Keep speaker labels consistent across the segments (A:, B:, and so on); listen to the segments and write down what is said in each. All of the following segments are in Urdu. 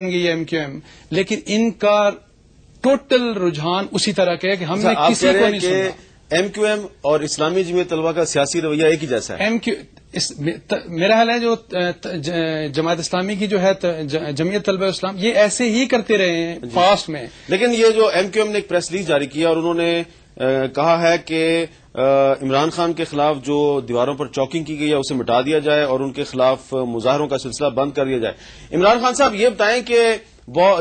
A: یہ ایم کیو ایم، لیکن ان کا ٹوٹل رجحان اسی طرح کا ہے کہ ہم نے کسی کو نہیں سنا.
B: ایم کیو ایم اور اسلامی جمعیت طلبہ کا سیاسی رویہ ایک ہی جیسا ہے.
A: میرا خیال ہے جو جماعت اسلامی کی جو ہے جمعیت طلبہ اسلام، یہ ایسے ہی کرتے رہے ہیں پاسٹ میں.
B: لیکن یہ جو ایم کیو ایم نے ایک پریس ریلیز جاری کیا اور انہوں نے کہا ہے کہ عمران خان کے خلاف جو دیواروں پر چاکنگ کی گئی ہے اسے مٹا دیا جائے اور ان کے خلاف مظاہروں کا سلسلہ بند کر دیا جائے. عمران خان صاحب یہ بتائیں کہ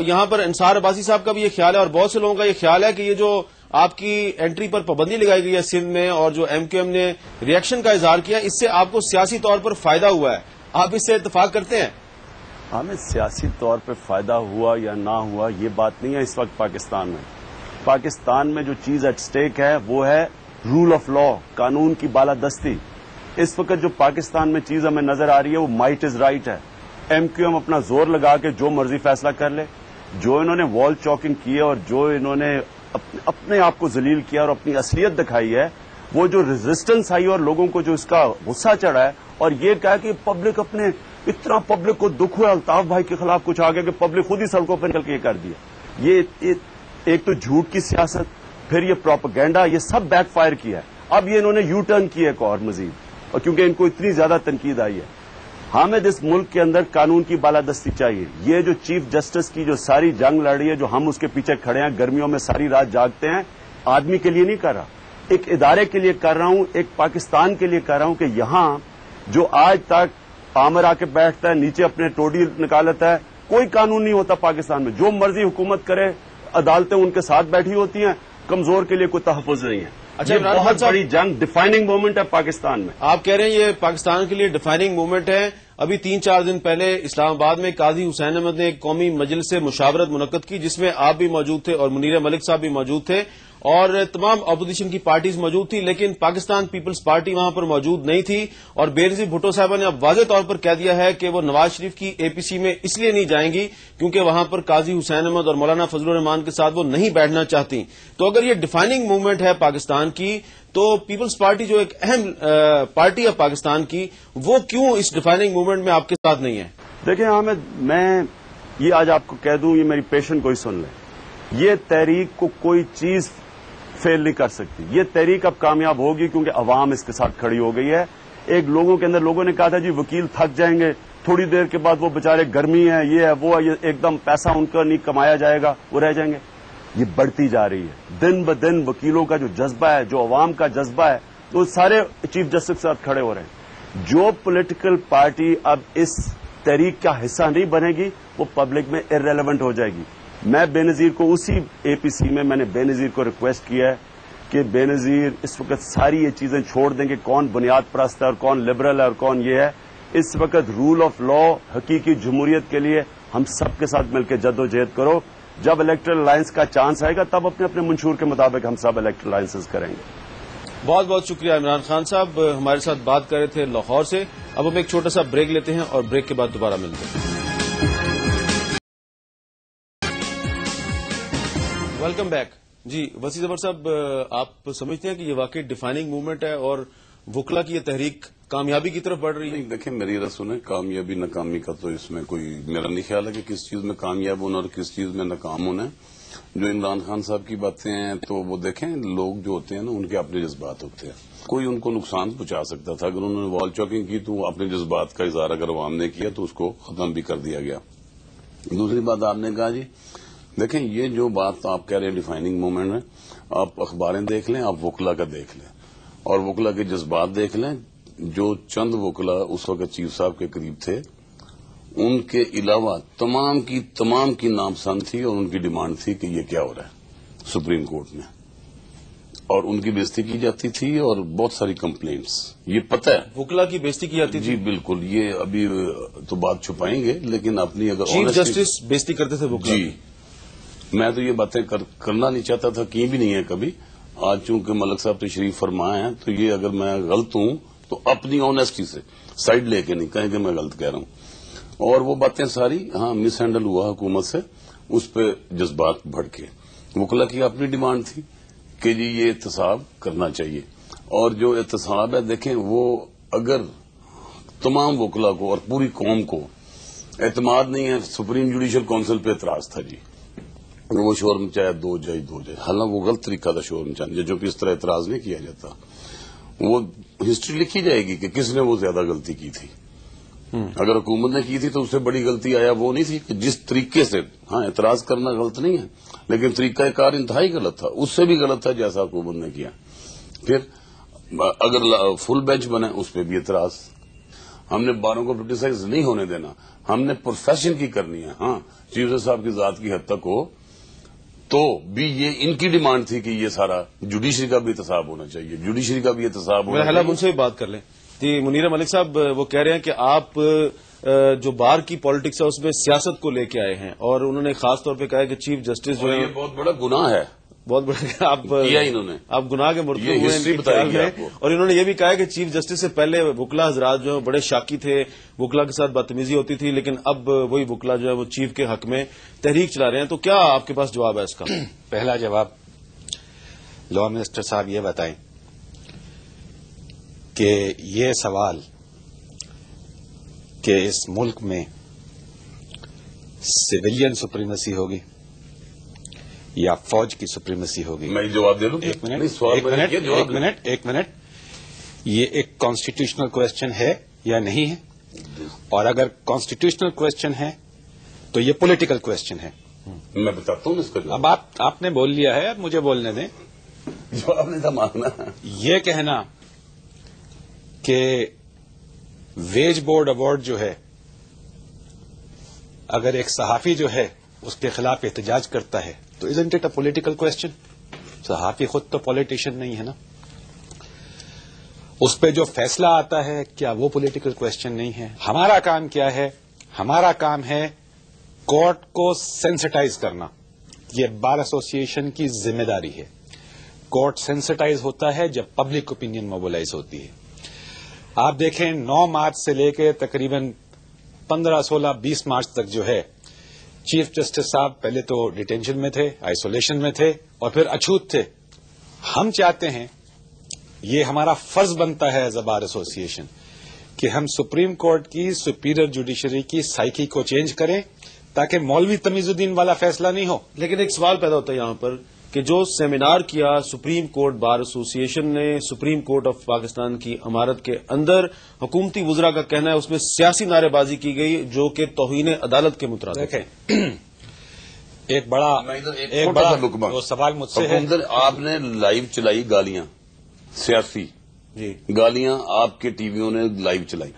B: یہاں پر انصار عباسی صاحب کا بھی یہ خیال ہے اور بہت سے لوگوں کا یہ خیال ہے کہ یہ جو آپ کی انٹری پر پابندی لگائی گئی ہے سندھ میں اور جو ایم کیو ایم نے ریئیکشن کا اظہار کیا، اس سے آپ کو سیاسی طور پر فائدہ ہوا ہے، آپ اس سے اتفاق کرتے ہیں؟
C: ہمیں سیاسی طور پہ فائدہ ہوا یا نہ ہوا یہ بات نہیں ہے. اس وقت پاکستان میں جو چیز ایٹ سٹیک ہے وہ ہے رول آف لا، قانون کی بالادستی. اس وقت جو پاکستان میں چیز ہمیں نظر آ رہی ہے وہ مائٹ از رائٹ ہے. ایم کیو ایم اپنا زور لگا کے جو مرضی فیصلہ کر لے. جو انہوں نے وال چاکنگ کی ہے اور جو انہوں نے اپنے آپ کو ذلیل کیا اور اپنی اصلیت دکھائی ہے، وہ جو ریزسٹنس آئی اور لوگوں کو جو اس کا غصہ چڑھا ہے اور یہ کہا کہ پبلک اپنے اتنا پبلک کو دکھ ہوا الطاف بھائی کے خلاف کچھ آ گیا کہ پبلک خود ہی سڑکوں پہ نکل کے یہ کر دیا. یہ ایک تو جھوٹ کی سیاست، پھر یہ پروپیگنڈا، یہ سب بیک فائر کیا ہے. اب یہ انہوں نے یو ٹرن کیا ایک اور مزید، اور کیونکہ ان کو اتنی زیادہ تنقید آئی ہے. ہمیں اس ملک کے اندر قانون کی بالادستی چاہیے. یہ جو چیف جسٹس کی جو ساری جنگ لڑ رہی ہے، جو ہم اس کے پیچھے کھڑے ہیں، گرمیوں میں ساری رات جاگتے ہیں، آدمی کے لیے نہیں کر رہا، ایک ادارے کے لیے کر رہا ہوں، ایک پاکستان کے لیے کر رہا ہوں کہ یہاں جو آج تک آمر آ کے بیٹھتا ہے، نیچے اپنے ٹوڈی نکالتا ہے، کوئی قانون نہیں ہوتا پاکستان میں. جو مرضی حکومت کرے، عدالتیں ان کے ساتھ بیٹھی ہوتی ہیں، کمزور کے لیے کوئی تحفظ نہیں ہے.
B: اچھا،
C: یہ بہت بڑی جنگ، ڈیفائننگ مومنٹ ہے پاکستان میں.
B: آپ کہہ رہے ہیں یہ پاکستان کے لیے ڈیفائننگ مومنٹ ہے. ابھی 3-4 دن پہلے اسلام آباد میں قاضی حسین احمد نے ایک قومی مجلس مشاورت منعقد کی جس میں آپ بھی موجود تھے اور منیر ملک صاحب بھی موجود تھے اور تمام اپوزیشن کی پارٹیز موجود تھی، لیکن پاکستان پیپلز پارٹی وہاں پر موجود نہیں تھی. اور بینظیر بھٹو صاحبہ نے اب واضح طور پر کہہ دیا ہے کہ وہ نواز شریف کی اے پی سی میں اس لیے نہیں جائیں گی کیونکہ وہاں پر قاضی حسین احمد اور مولانا فضل الرحمان کے ساتھ وہ نہیں بیٹھنا چاہتی. تو اگر یہ ڈیفائننگ موومنٹ ہے پاکستان کی تو پیپلز پارٹی جو ایک اہم پارٹی ہے پاکستان کی، وہ کیوں اس ڈیفائننگ موومنٹ میں آپ کے ساتھ نہیں ہے؟
C: دیکھیں حامد، میں یہ آج آپ کو کہہ دوں، یہ میری پیشن کوئی سن لے، یہ تحریک کو کوئی چیز فیل نہیں کر سکتی. یہ تحریک اب کامیاب ہوگی کیونکہ عوام اس کے ساتھ کھڑی ہو گئی ہے. ایک لوگوں کے اندر لوگوں نے کہا تھا جی وکیل تھک جائیں گے، تھوڑی دیر کے بعد وہ بےچارے گرمی ہے، یہ ہے وہ ہے، یہ ایک دم پیسہ ان کا نہیں کمایا جائے گا، وہ رہ جائیں گے. یہ بڑھتی جا رہی ہے دن بدن. وکیلوں کا جو جذبہ ہے، جو عوام کا جذبہ ہے، تو سارے چیف جسٹس کے ساتھ کھڑے ہو رہے ہیں. جو پولیٹیکل پارٹی اب اس تحریک کا حصہ نہیں بنے گی وہ پبلک میں ارریلیونٹ ہو جائے گی. میں بے نظیر کو اسی اے پی سی میں نے بے نظیر کو ریکویسٹ کیا ہے کہ بے نظیر اس وقت ساری یہ چیزیں چھوڑ دیں کہ کون بنیاد پرست ہے اور کون لبرل ہے اور کون یہ ہے. اس وقت رول آف لا، حقیقی جمہوریت کے لیے ہم سب کے ساتھ مل کے جدوجہد کرو. جب الیکٹرل الائنس کا چانس آئے گا تب اپنے اپنے منشور کے مطابق ہم سب الیکٹرل الائنسز کریں گے.
B: بہت بہت شکریہ عمران خان صاحب، ہمارے ساتھ بات کر رہے تھے لاہور سے. اب ہم ایک چھوٹا سا بریک لیتے ہیں اور بریک کے بعد دوبارہ ملتے ہیں. Welcome back. جی وسیع زبر صاحب، آپ سمجھتے ہیں کہ یہ واقعی ڈیفائننگ موومنٹ ہے اور وکلا کی یہ تحریک کامیابی کی طرف بڑھ رہی ہے؟
D: دیکھیں میری رسم ہے، کامیابی ناکامی کا تو اس میں کوئی میرا نہیں خیال ہے کہ کس چیز میں کامیاب ہونا اور کس چیز میں ناکام ہونا ہے. جو عمران خان صاحب کی باتیں ہیں تو وہ دیکھیں، لوگ جو ہوتے ہیں نا ان کے اپنے جذبات ہوتے ہیں. کوئی ان کو نقصان پہنچا سکتا تھا. اگر انہوں نے وال چاکنگ کی تو اپنے جذبات کا اظہار اگر عوام نے کیا تو اس کو ختم بھی کر دیا گیا. دوسری بات آپ نے کہا جی دیکھیں یہ جو بات آپ کہہ رہے ہیں ڈیفائننگ مومنٹ ہے، آپ اخباریں دیکھ لیں، آپ وکلا کا دیکھ لیں اور وکلا کے جذبات دیکھ لیں. جو چند وکلا اس وقت چیف صاحب کے قریب تھے ان کے علاوہ تمام کی ناپسند تھی اور ان کی ڈیمانڈ تھی کہ یہ کیا ہو رہا ہے سپریم کورٹ میں، اور ان کی بےزتی کی جاتی تھی اور بہت ساری کمپلینٹس. یہ پتہ ہے
B: وکلا کی بےزتی کی جاتی تھی؟
D: جی بالکل. یہ ابھی تو بات چھپائیں گے لیکن اپنی اگر
B: چیف جسٹس بےزتی کرتے تھے وکلا
D: جی. میں تو یہ باتیں کرنا نہیں چاہتا تھا، کی بھی نہیں ہے کبھی. آج چونکہ ملک صاحب تشریف فرمائے ہیں تو یہ اگر میں غلط ہوں تو اپنی آنیسٹی سے سائڈ لے کے نہیں کہیں کہ میں غلط کہہ رہا ہوں. اور وہ باتیں ساری مس ہینڈل ہوا حکومت سے، اس پہ جذبات بڑھ کے. وکلا کی اپنی ڈیمانڈ تھی کہ جی یہ احتساب کرنا چاہیے، اور جو احتساب ہے دیکھیں وہ اگر تمام وکلا کو اور پوری قوم کو اعتماد نہیں ہے. سپریم جوڈیشل کونسل پہ اعتراض تھا جی, وہ شور مچایا 2 جج. حالانکہ وہ غلط طریقہ تھا شور مچانے, ججوں پہ اس طرح اعتراض نہیں کیا جاتا. وہ ہسٹری لکھی جائے گی کہ کس نے وہ زیادہ غلطی کی تھی. اگر حکومت نے کی تھی تو اس سے بڑی غلطی آیا وہ نہیں تھی کہ جس طریقے سے, ہاں اعتراض کرنا غلط نہیں ہے لیکن طریقہ کار انتہائی غلط تھا, اس سے بھی غلط تھا جیسا حکومت نے کیا. پھر اگر فل بینچ بنے اس پہ بھی اعتراض. ہم نے باروں کو کرٹیسائز نہیں ہونے دینا, ہم نے پروفیشن کی کرنی ہے. ہاں چیف جسٹس صاحب کی ذات کی حد تک ہو تو بھی یہ ان کی ڈیمانڈ تھی کہ یہ سارا جوڈیشری کا بھی احتساب ہونا چاہیے, جوڈیشری کا بھی احتساب ہونا چاہیے.
B: ان سے بھی بات کر لیں. جی منیر ملک صاحب, وہ کہہ رہے ہیں کہ آپ جو بار کی پالیٹکس ہے اس میں سیاست کو لے کے آئے ہیں, اور انہوں نے خاص طور پہ کہا ہے کہ چیف جسٹس جو ہے
D: یہ بہت بڑا گناہ ہے,
B: بہت بڑا آپ گناہ کے مرتکب
D: یہ
B: ہوئے
D: ہسٹری
B: ہیں
D: بتائے گی آپ کو.
B: اور انہوں نے یہ بھی کہا ہے کہ چیف جسٹس سے پہلے وکلا حضرات جو ہیں بڑے شاکی تھے, وکلا کے ساتھ بدتمیزی ہوتی تھی, لیکن اب وہی وکلا جو ہے وہ چیف کے حق میں تحریک چلا رہے ہیں. تو کیا آپ کے پاس جواب ہے اس کا؟
E: پہلا جواب, لا منسٹر صاحب یہ بتائیں کہ یہ سوال کہ اس ملک میں سویلین سپریمیسی ہوگی یا فوج کی سپریمیسی ہوگی.
D: میں جواب دے دوں.
E: ایک منٹ, یہ ایک کانسٹیٹیوشنل کوشچن ہے یا نہیں ہے؟ اور اگر کانسٹیٹیوشنل کوشچن ہے تو یہ پولیٹیکل کوشچن ہے.
D: میں بتاتا ہوں اس کا جواب.
E: اب آپ نے بول لیا ہے, اب مجھے بولنے دیں.
D: جواب نہیں تھا مانگنا.
E: یہ کہنا کہ ویج بورڈ ایوارڈ جو ہے, اگر ایک صحافی جو ہے اس کے خلاف احتجاج کرتا ہے تو isn't it a political question؟ صحافی خود تو پولیٹیشین نہیں ہے نا. اس پہ جو فیصلہ آتا ہے کیا وہ پولیٹیکل کوشچن نہیں ہے؟ ہمارا کام کیا ہے؟ ہمارا کام ہے کورٹ کو سینسٹائز کرنا. یہ بار ایسوسیشن کی ذمہ داری ہے. کورٹ سینسٹائز ہوتا ہے جب پبلک اوپینین موبلائز ہوتی ہے. آپ دیکھیں 9 مارچ سے لے کے تقریباً 15, 16, 20 مارچ تک جو ہے چیف جسٹس صاحب پہلے تو ڈیٹینشن میں تھے, آئسولیشن میں تھے, اور پھر اچھوت تھے. ہم چاہتے ہیں, یہ ہمارا فرض بنتا ہے ایز اے بار ایسوسیشن, کہ ہم سپریم کورٹ کی سپیریئر جوڈیشری کی سائیکی کو چینج کریں تاکہ مولوی تمیز الدین والا فیصلہ نہیں ہو.
B: لیکن ایک سوال پیدا ہوتا ہے یہاں پر کہ جو سیمینار کیا سپریم کورٹ بار ایسوسیشن نے سپریم کورٹ آف پاکستان کی عمارت کے اندر, حکومتی وزراء کا کہنا ہے اس میں سیاسی نعرے بازی کی گئی جو کہ توہین عدالت کے مترادف ہے.
E: ایک بڑا وہ سوال مجھ سے ہے.
D: آپ نے لائیو چلائی گالیاں, سیاسی
B: جی
D: گالیاں آپ کے ٹی ویوں نے لائیو چلائی,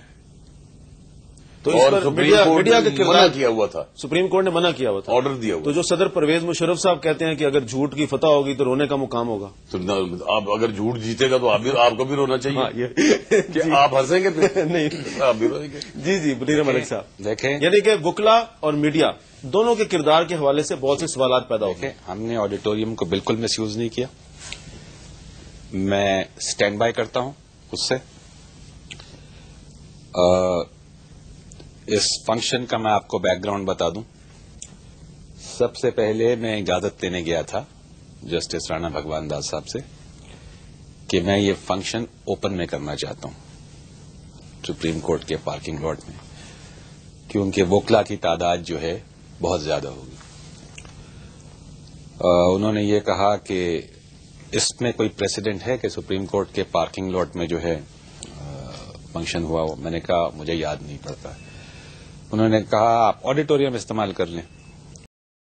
B: تو اس پر میڈیا کا
D: منع کیا ہوا تھا,
B: سپریم کورٹ نے منع کیا ہوا تھا,
D: آرڈر دیا ہوا.
B: تو جو صدر پرویز مشرف صاحب کہتے ہیں کہ اگر جھوٹ کی فتح ہوگی تو رونے کا مقام ہوگا.
D: تو آپ اگر جھوٹ جیتے گا تو آپ کو بھی رونا چاہیے کہ آپ ہنسیں گے نہیں, آپ بھی روئیں گے.
B: جی منیر ملک صاحب
E: دیکھیں,
B: یعنی کہ وکلا اور میڈیا دونوں کے کردار کے حوالے سے بہت سے سوالات پیدا ہوتے ہیں.
E: ہم نے آڈیٹوریم کو بالکل مس یوز نہیں کیا. میں اسٹینڈ بائی کرتا ہوں اس سے. اس فنکشن کا میں آپ کو بیک گراؤنڈ بتا دوں. سب سے پہلے میں اجازت لینے گیا تھا جسٹس رانا بھگوان داس صاحب سے کہ میں یہ فنکشن اوپن میں کرنا چاہتا ہوں سپریم کورٹ کے پارکنگ لاٹ میں, کیونکہ وکلا کی تعداد جو ہے بہت زیادہ ہوگی. انہوں نے یہ کہا کہ اس میں کوئی پریسیڈنٹ ہے کہ سپریم کورٹ کے پارکنگ لاٹ میں جو ہے فنکشن ہوا ہو. میں نے کہا مجھے یاد نہیں پڑتا. انہوں نے کہا آپ آڈیٹوریم استعمال کر لیں.